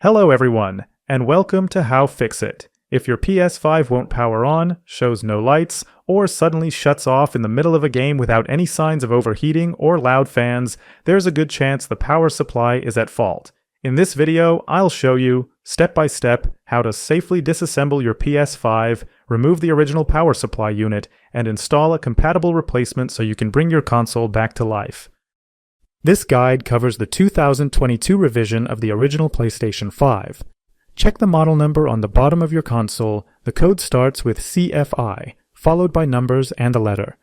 Hello everyone, and welcome to How-FixIT. If your PS5 won't power on, shows no lights, or suddenly shuts off in the middle of a game without any signs of overheating or loud fans, there's a good chance the power supply is at fault. In this video, I'll show you, step by step, how to safely disassemble your PS5, remove the original power supply unit, and install a compatible replacement so you can bring your console back to life. This guide covers the 2022 revision of the original PlayStation 5. Check the model number on the bottom of your console. The code starts with CFI, followed by numbers and a letter.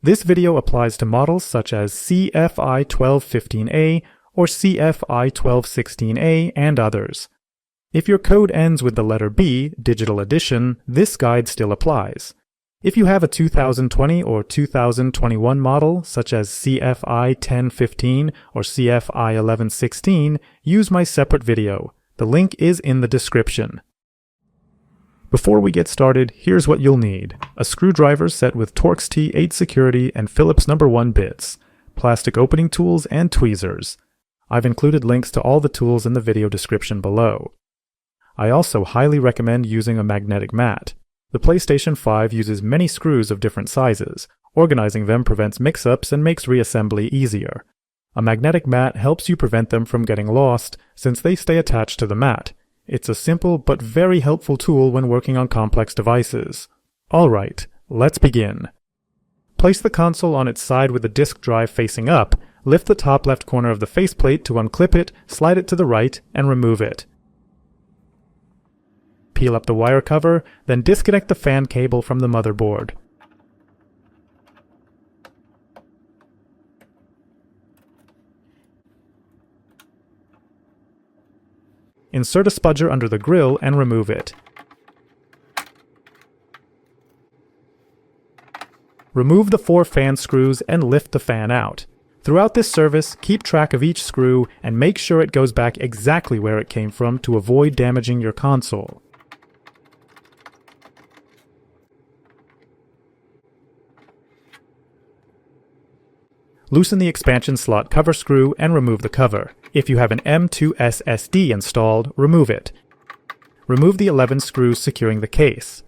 This video applies to models such as CFI-1215A or CFI-1216A and others. If your code ends with the letter B, Digital Edition, this guide still applies. If you have a 2020 or 2021 model, such as CFI-1015 or CFI-1116, use my separate video. The link is in the description. Before we get started, here's what you'll need. A screwdriver set with Torx T8 security and Phillips No. 1 bits, plastic opening tools, and tweezers. I've included links to all the tools in the video description below. I also highly recommend using a magnetic mat. The PlayStation 5 uses many screws of different sizes. Organizing them prevents mix-ups and makes reassembly easier. A magnetic mat helps you prevent them from getting lost, since they stay attached to the mat. It's a simple but very helpful tool when working on complex devices. Alright, let's begin. Place the console on its side with the disk drive facing up. Lift the top left corner of the faceplate to unclip it, slide it to the right, and remove it. Peel up the wire cover, then disconnect the fan cable from the motherboard. Insert a spudger under the grill and remove it. Remove the 4 fan screws and lift the fan out. Throughout this service, keep track of each screw and make sure it goes back exactly where it came from to avoid damaging your console. Loosen the expansion slot cover screw and remove the cover. If you have an M2 SSD installed, remove it. Remove the 11 screws securing the case.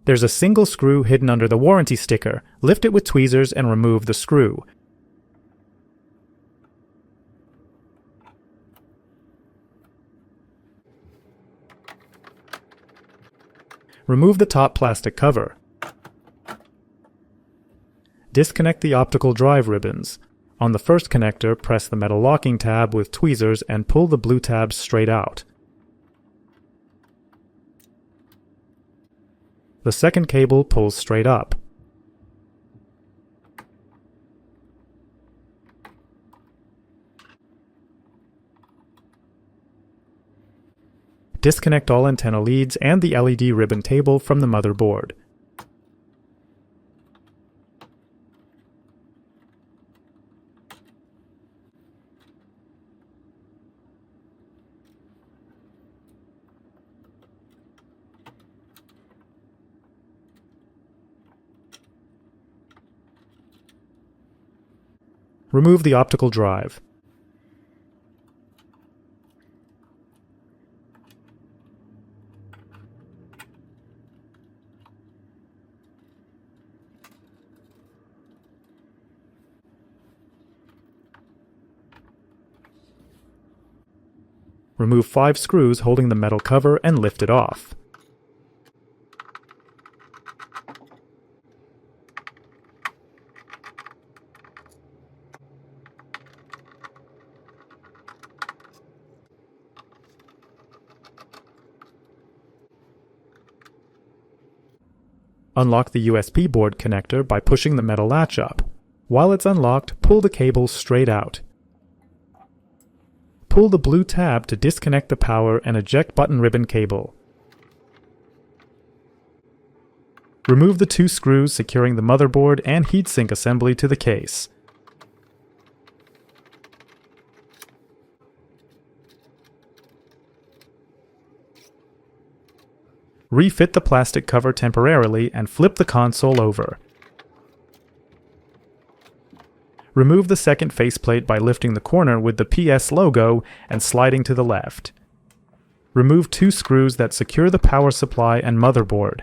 There's a single screw hidden under the warranty sticker. Lift it with tweezers and remove the screw. Remove the top plastic cover. Disconnect the optical drive ribbons. On the first connector, press the metal locking tab with tweezers and pull the blue tabs straight out. The second cable pulls straight up. Disconnect all antenna leads and the LED ribbon table from the motherboard. Remove the optical drive. Remove 5 screws holding the metal cover and lift it off. Unlock the USB board connector by pushing the metal latch up. While it's unlocked, pull the cable straight out. Pull the blue tab to disconnect the power and eject button ribbon cable. Remove the 2 screws securing the motherboard and heatsink assembly to the case. Refit the plastic cover temporarily and flip the console over. Remove the second faceplate by lifting the corner with the PS logo and sliding to the left. Remove 2 screws that secure the power supply and motherboard.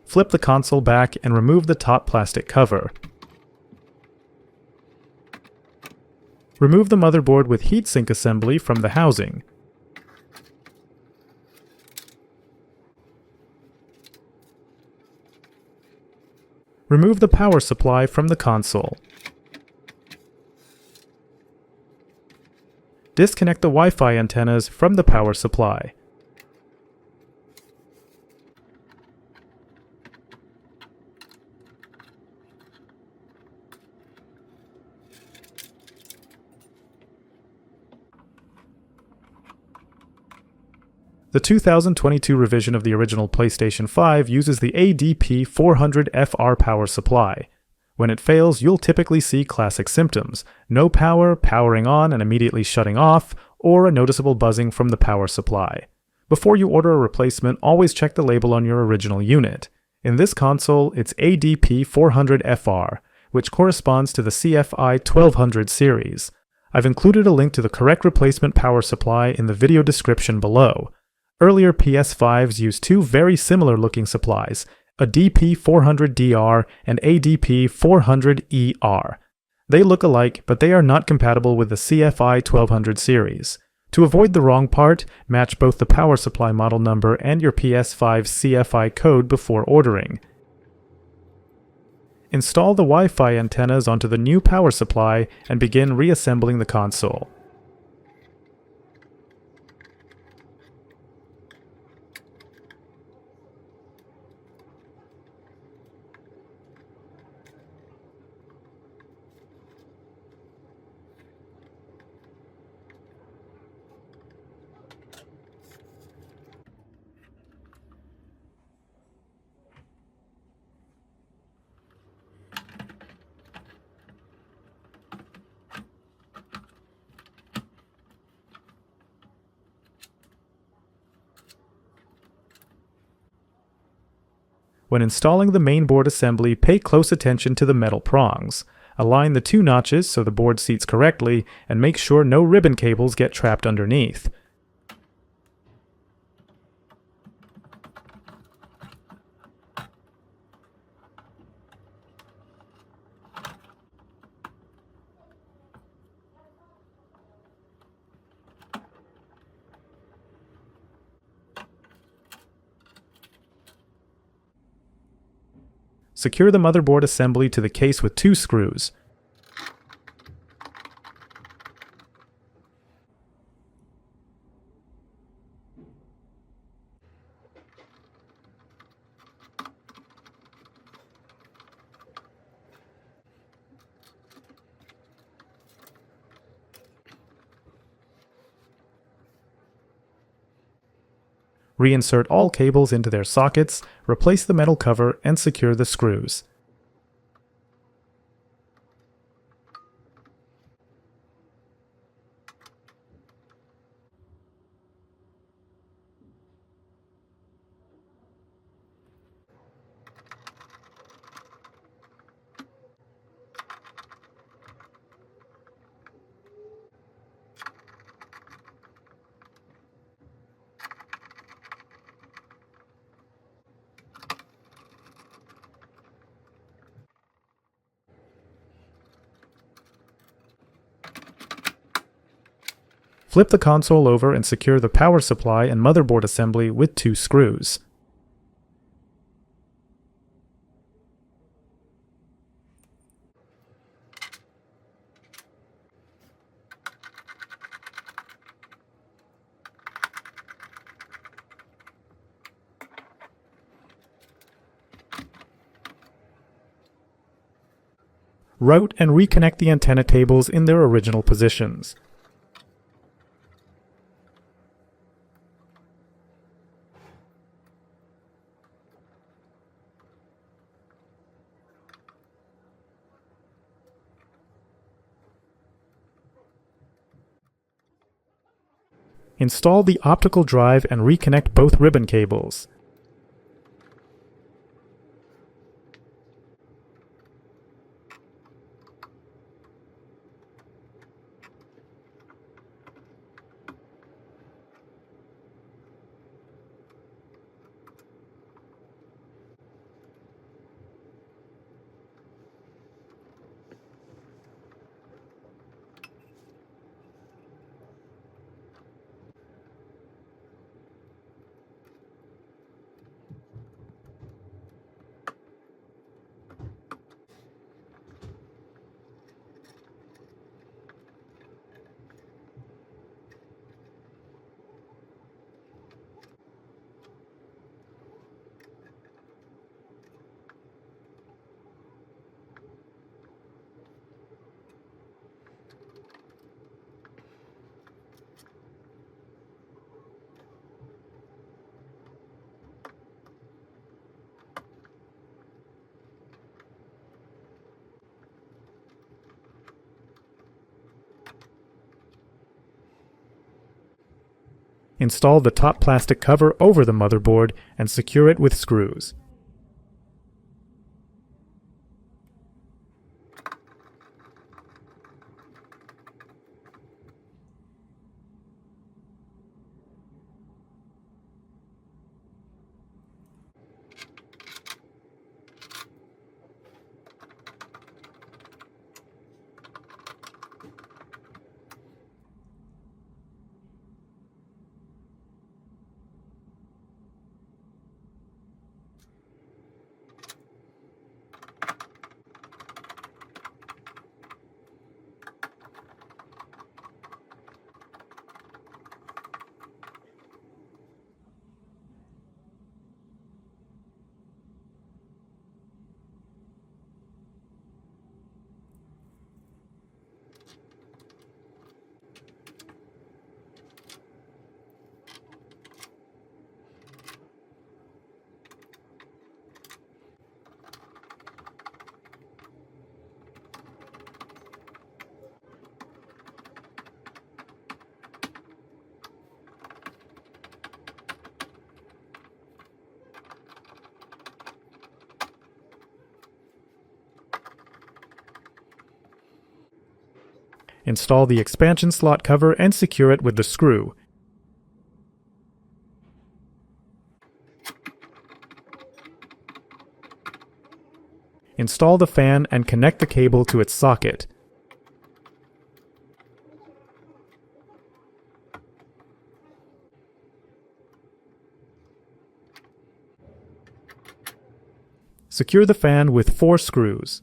Flip the console back and remove the top plastic cover. Remove the motherboard with heatsink assembly from the housing. Remove the power supply from the console. Disconnect the Wi-Fi antennas from the power supply. The 2022 revision of the original PlayStation 5 uses the ADP-400FR power supply. When it fails, you'll typically see classic symptoms: no power, powering on and immediately shutting off, or a noticeable buzzing from the power supply. Before you order a replacement, always check the label on your original unit. In this console, it's ADP-400FR, which corresponds to the CFI-1200 series. I've included a link to the correct replacement power supply in the video description below. Earlier PS5s used 2 very similar looking supplies, a DP400DR and ADP400ER. They look alike, but they are not compatible with the CFI-1200 series. To avoid the wrong part, match both the power supply model number and your PS5 CFI code before ordering. Install the Wi-Fi antennas onto the new power supply and begin reassembling the console. When installing the mainboard assembly, pay close attention to the metal prongs. Align the 2 notches so the board seats correctly, and make sure no ribbon cables get trapped underneath. Secure the motherboard assembly to the case with 2 screws. Reinsert all cables into their sockets, replace the metal cover, and secure the screws. Flip the console over and secure the power supply and motherboard assembly with 2 screws. route and reconnect the antenna tables in their original positions. Install the optical drive and reconnect both ribbon cables. Install the top plastic cover over the motherboard and secure it with screws. Install the expansion slot cover and secure it with the screw. Install the fan and connect the cable to its socket. Secure the fan with 4 screws.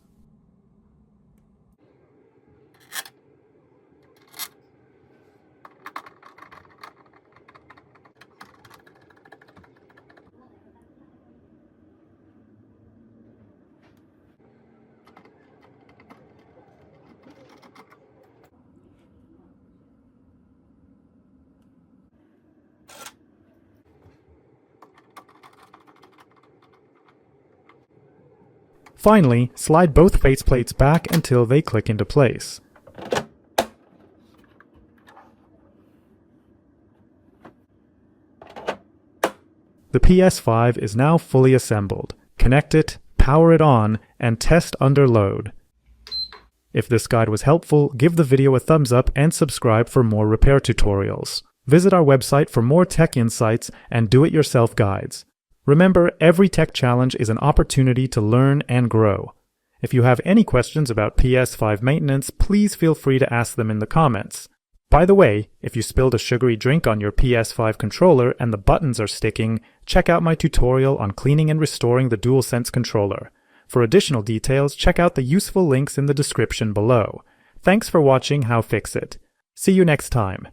Finally, slide both faceplates back until they click into place. The PS5 is now fully assembled. Connect it, power it on, and test under load. If this guide was helpful, give the video a thumbs up and subscribe for more repair tutorials. Visit our website for more tech insights and do-it-yourself guides. Remember, every tech challenge is an opportunity to learn and grow. If you have any questions about PS5 maintenance, please feel free to ask them in the comments. By the way, if you spilled a sugary drink on your PS5 controller and the buttons are sticking, check out my tutorial on cleaning and restoring the DualSense controller. For additional details, check out the useful links in the description below. Thanks for watching How-FixIT. See you next time.